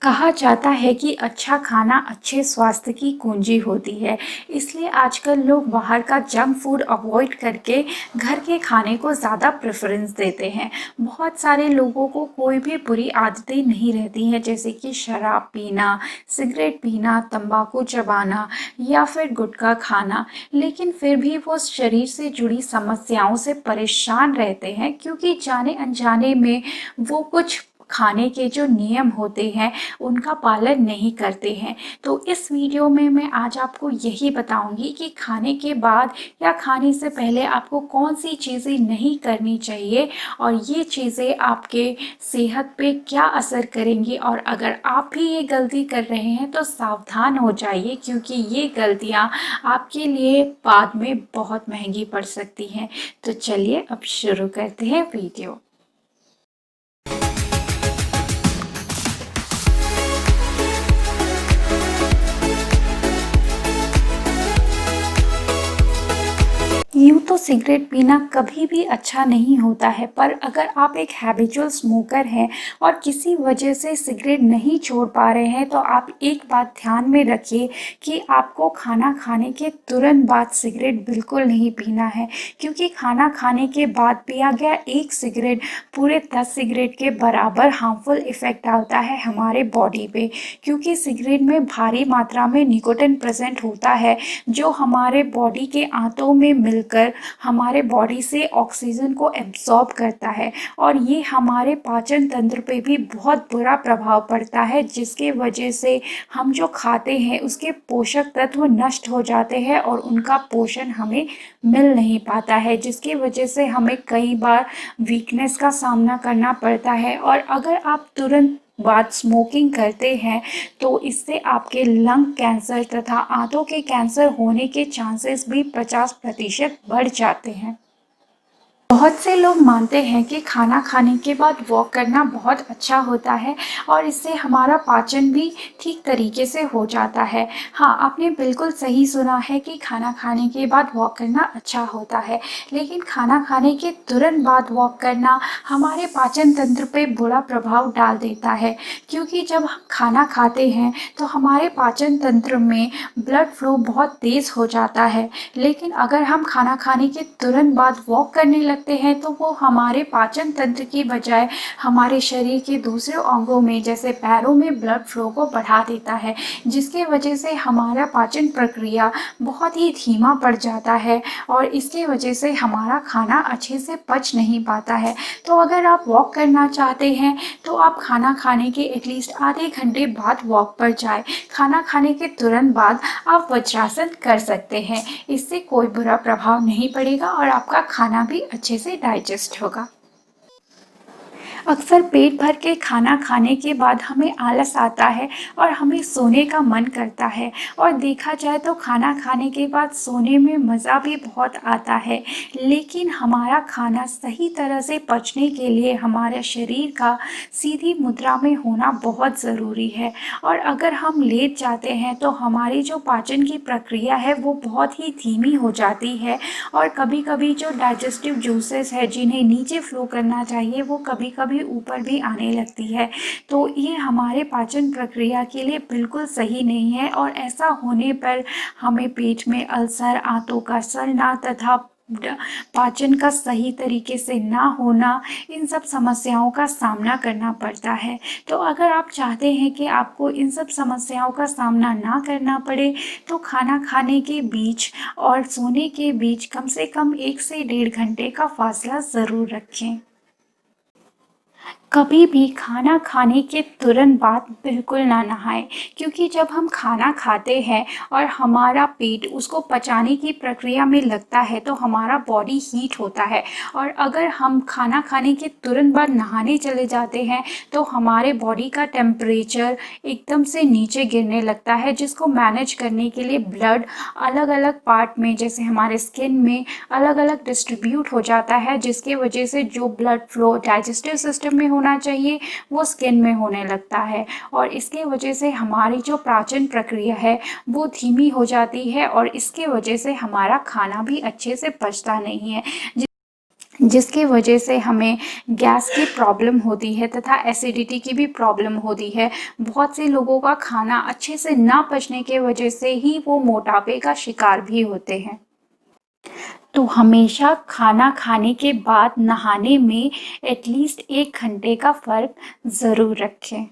कहा जाता है कि अच्छा खाना अच्छे स्वास्थ्य की कुंजी होती है। इसलिए आजकल लोग बाहर का जंक फूड अवॉइड करके घर के खाने को ज़्यादा प्रेफरेंस देते हैं। बहुत सारे लोगों को कोई भी बुरी आदतें नहीं रहती हैं, जैसे कि शराब पीना, सिगरेट पीना, तंबाकू चबाना या फिर गुटखा खाना, लेकिन फिर भी वो शरीर से जुड़ी समस्याओं से परेशान रहते हैं, क्योंकि जाने अनजाने में वो कुछ खाने के जो नियम होते हैं उनका पालन नहीं करते हैं। तो इस वीडियो में मैं आज आपको यही बताऊंगी कि खाने के बाद या खाने से पहले आपको कौन सी चीज़ें नहीं करनी चाहिए और ये चीज़ें आपके सेहत पे क्या असर करेंगी, और अगर आप भी ये गलती कर रहे हैं तो सावधान हो जाइए, क्योंकि ये गलतियां आपके लिए बाद में बहुत महंगी पड़ सकती हैं। तो चलिए अब शुरू करते हैं वीडियो। यूँ तो सिगरेट पीना कभी भी अच्छा नहीं होता है, पर अगर आप एक हैबिचुअल स्मोकर हैं और किसी वजह से सिगरेट नहीं छोड़ पा रहे हैं, तो आप एक बात ध्यान में रखिए कि आपको खाना खाने के तुरंत बाद सिगरेट बिल्कुल नहीं पीना है, क्योंकि खाना खाने के बाद पिया गया एक सिगरेट पूरे 10 सिगरेट के बराबर हार्मफुल इफ़ेक्ट डालता है हमारे बॉडी पे। क्योंकि सिगरेट में भारी मात्रा में निकोटिन प्रेजेंट होता है, जो हमारे बॉडी के आंतों में मिलकर हमारे बॉडी से ऑक्सीजन को एब्जॉर्ब करता है, और ये हमारे पाचन तंत्र पे भी बहुत बुरा प्रभाव पड़ता है, जिसके वजह से हम जो खाते हैं उसके पोषक तत्व नष्ट हो जाते हैं और उनका पोषण हमें मिल नहीं पाता है, जिसकी वजह से हमें कई बार वीकनेस का सामना करना पड़ता है। और अगर आप तुरंत बाद स्मोकिंग करते हैं तो इससे आपके लंग कैंसर तथा आंतों के कैंसर होने के चांसेस भी 50% बढ़ जाते हैं। बहुत से लोग मानते हैं कि खाना खाने के बाद वॉक करना बहुत अच्छा होता है और इससे हमारा पाचन भी ठीक तरीके से हो जाता है। हाँ, आपने बिल्कुल सही सुना है कि खाना खाने के बाद वॉक करना अच्छा होता है, लेकिन खाना खाने के तुरंत बाद वॉक करना हमारे पाचन तंत्र पे बुरा प्रभाव डाल देता है, क्योंकि जब हम खाना खाते हैं तो हमारे पाचन तंत्र में ब्लड फ्लो बहुत तेज़ हो जाता है। लेकिन अगर हम खाना खाने के तुरंत बाद वॉक करने लगते हैं तो वो हमारे पाचन तंत्र की बजाय हमारे शरीर के दूसरे अंगों में, जैसे पैरों में, ब्लड फ्लो को बढ़ा देता है, जिसके वजह से हमारा पाचन प्रक्रिया बहुत ही धीमा पड़ जाता है और इसके वजह से हमारा खाना अच्छे से पच नहीं पाता है। तो अगर आप वॉक करना चाहते हैं तो आप खाना खाने के एटलीस्ट आधे घंटे बाद वॉक पर जाएं। खाना खाने के तुरंत बाद आप वज्रासन कर सकते हैं, इससे कोई बुरा प्रभाव नहीं पड़ेगा और आपका खाना भी अच्छे से डाइजेस्ट होगा। अक्सर पेट भर के खाना खाने के बाद हमें आलस आता है और हमें सोने का मन करता है, और देखा जाए तो खाना खाने के बाद सोने में मज़ा भी बहुत आता है। लेकिन हमारा खाना सही तरह से पचने के लिए हमारे शरीर का सीधी मुद्रा में होना बहुत ज़रूरी है, और अगर हम लेट जाते हैं तो हमारी जो पाचन की प्रक्रिया है वो बहुत ही धीमी हो जाती है, और कभी कभी जो डाइजेस्टिव जूसेस है जिन्हें नीचे फ्लो करना चाहिए वो कभी कभी ऊपर भी आने लगती है। तो ये हमारे पाचन प्रक्रिया के लिए बिल्कुल सही नहीं है, और ऐसा होने पर हमें पेट में अल्सर, आंतों का सड़ना तथा पाचन का सही तरीके से ना होना, इन सब समस्याओं का सामना करना पड़ता है। तो अगर आप चाहते हैं कि आपको इन सब समस्याओं का सामना ना करना पड़े, तो खाना खाने के बीच और सोने के बीच कम से कम 1 से 1.5 घंटे का फासला ज़रूर रखें। कभी भी खाना खाने के तुरंत बाद बिल्कुल ना नहाएं, क्योंकि जब हम खाना खाते हैं और हमारा पेट उसको पचाने की प्रक्रिया में लगता है तो हमारा बॉडी हीट होता है, और अगर हम खाना खाने के तुरंत बाद नहाने चले जाते हैं तो हमारे बॉडी का टेम्परेचर एकदम से नीचे गिरने लगता है, जिसको मैनेज करने के लिए ब्लड अलग अलग पार्ट में, जैसे हमारे स्किन में, अलग अलग डिस्ट्रीब्यूट हो जाता है, जिसके वजह से जो ब्लड फ्लो डाइजेस्टिव सिस्टम में होना चाहिए वो स्किन में होने लगता है, और इसके वजह से हमारी जो पाचन प्रक्रिया है वो धीमी हो जाती है, और इसके वजह से हमारा खाना भी अच्छे से पचता नहीं है, जिसकी वजह से हमें गैस की प्रॉब्लम होती है तथा एसिडिटी की भी प्रॉब्लम होती है। बहुत से लोगों का खाना अच्छे से ना पचने के वजह से ही वो मोटापे का शिकार भी होते हैं। तो हमेशा खाना खाने के बाद नहाने में एटलीस्ट 1 घंटे का फ़र्क ज़रूर रखें।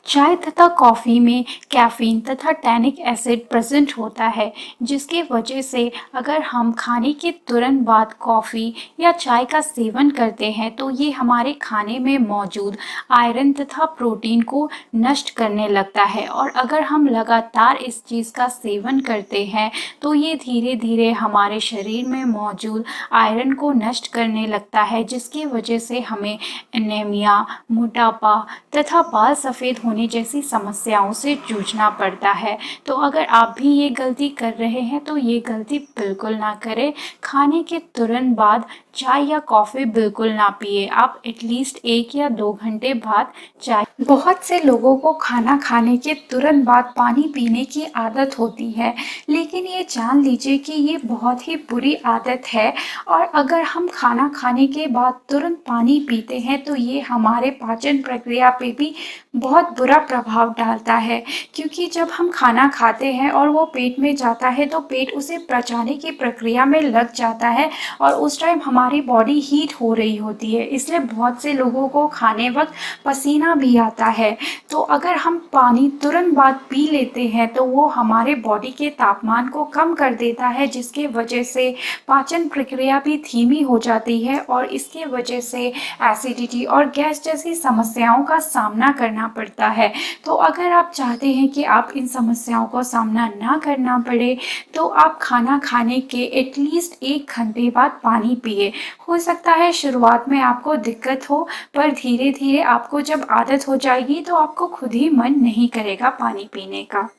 चाय तथा कॉफ़ी में कैफ़ीन तथा टैनिक एसिड प्रेज़ेंट होता है, जिसके वजह से अगर हम खाने के तुरंत बाद कॉफ़ी या चाय का सेवन करते हैं तो ये हमारे खाने में मौजूद आयरन तथा प्रोटीन को नष्ट करने लगता है। और अगर हम लगातार इस चीज़ का सेवन करते हैं तो ये धीरे धीरे हमारे शरीर में मौजूद आयरन को नष्ट करने लगता है, जिसकी वजह से हमें एनीमिया, मोटापा तथा बाल सफ़ेद होने जैसी समस्याओं से जूझना पड़ता है। तो अगर आप भी ये गलती कर रहे हैं तो ये गलती बिल्कुल ना करें। खाने के तुरंत बाद चाय या कॉफ़ी बिल्कुल ना पिए। आप एटलीस्ट 1 या 2 घंटे बाद चाय। बहुत से लोगों को खाना खाने के तुरंत बाद पानी पीने की आदत होती है, लेकिन ये जान लीजिए कि ये बहुत ही बुरी आदत है। और अगर हम खाना खाने के बाद तुरंत पानी पीते हैं तो ये हमारे पाचन प्रक्रिया पे भी बहुत बुरा प्रभाव डालता है, क्योंकि जब हम खाना खाते हैं और वो पेट में जाता है तो पेट उसे पचाने की प्रक्रिया में लग जाता है और उस टाइम हमारी बॉडी हीट हो रही होती है। इसलिए बहुत से लोगों को खाने वक्त पसीना भी आता है। तो अगर हम पानी तुरंत बाद पी लेते हैं तो वो हमारे बॉडी के तापमान को कम कर देता है, जिसके वजह से पाचन प्रक्रिया भी धीमी हो जाती है और इसके वजह से एसिडिटी और गैस जैसी समस्याओं का सामना करना पड़ता है। तो अगर आप चाहते हैं कि आप इन समस्याओं का सामना ना करना पड़े तो आप खाना खाने के एटलीस्ट 1 घंटे बाद पानी पिए। हो सकता है शुरुआत में आपको दिक्कत हो, पर धीरे धीरे आपको जब आदत हो जाएगी तो आपको खुद ही मन नहीं करेगा पानी पीने का।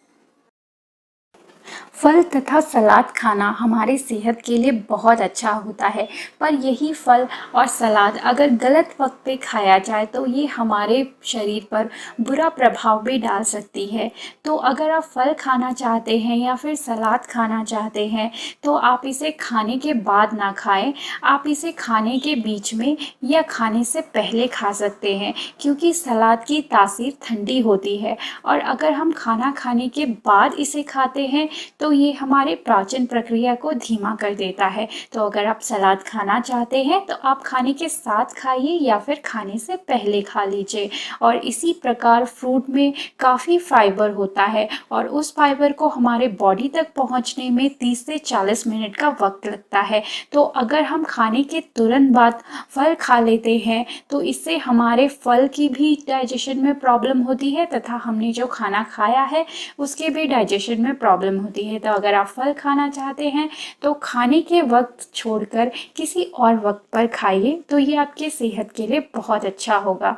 फल तथा सलाद खाना हमारे सेहत के लिए बहुत अच्छा होता है, पर यही फल और सलाद अगर गलत वक्त पे खाया जाए तो ये हमारे शरीर पर बुरा प्रभाव भी डाल सकती है। तो अगर आप फल खाना चाहते हैं या फिर सलाद खाना चाहते हैं तो आप इसे खाने के बाद ना खाएं, आप इसे खाने के बीच में या खाने से पहले खा सकते हैं, क्योंकि सलाद की तासीर ठंडी होती है और अगर हम खाना खाने के बाद इसे खाते हैं तो ये हमारे पाचन प्रक्रिया को धीमा कर देता है। तो अगर आप सलाद खाना चाहते हैं तो आप खाने के साथ खाइए या फिर खाने से पहले खा लीजिए। और इसी प्रकार फ्रूट में काफ़ी फाइबर होता है और उस फाइबर को हमारे बॉडी तक पहुंचने में 30 से 40 मिनट का वक्त लगता है। तो अगर हम खाने के तुरंत बाद फल खा लेते हैं तो इससे हमारे फल की भी डाइजेशन में प्रॉब्लम होती है तथा हमने जो खाना खाया है उसके भी डाइजेशन में प्रॉब्लम होती है। तो अगर आप फल खाना चाहते हैं तो खाने के वक्त छोड़कर किसी और वक्त पर खाइए, तो ये आपके सेहत के लिए बहुत अच्छा होगा।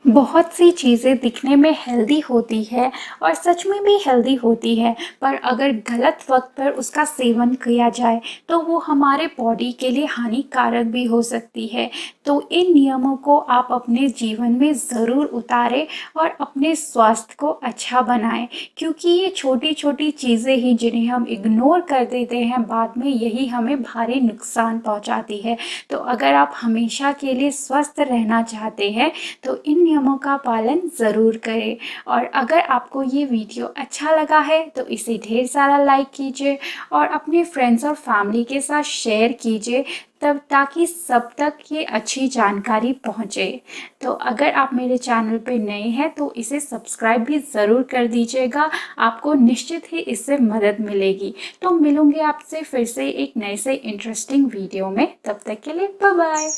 बहुत सी चीज़ें दिखने में हेल्दी होती है और सच में भी हेल्दी होती है, पर अगर गलत वक्त पर उसका सेवन किया जाए तो वो हमारे बॉडी के लिए हानिकारक भी हो सकती है। तो इन नियमों को आप अपने जीवन में ज़रूर उतारें और अपने स्वास्थ्य को अच्छा बनाएं, क्योंकि ये छोटी छोटी चीज़ें ही जिन्हें हम इग्नोर कर देते हैं बाद में यही हमें भारी नुकसान पहुंचाती है। तो अगर आप हमेशा के लिए स्वस्थ रहना चाहते हैं तो इन नियमों का पालन ज़रूर करें। और अगर आपको ये वीडियो अच्छा लगा है तो इसे ढेर सारा लाइक कीजिए और अपने फ्रेंड्स और फैमिली के साथ शेयर कीजिए, तब ताकि सब तक ये अच्छी जानकारी पहुँचे। तो अगर आप मेरे चैनल पे नए हैं तो इसे सब्सक्राइब भी ज़रूर कर दीजिएगा, आपको निश्चित ही इससे मदद मिलेगी। तो मिलूँगी आपसे फिर से एक नए से इंटरेस्टिंग वीडियो में, तब तक के लिए बाय बाय।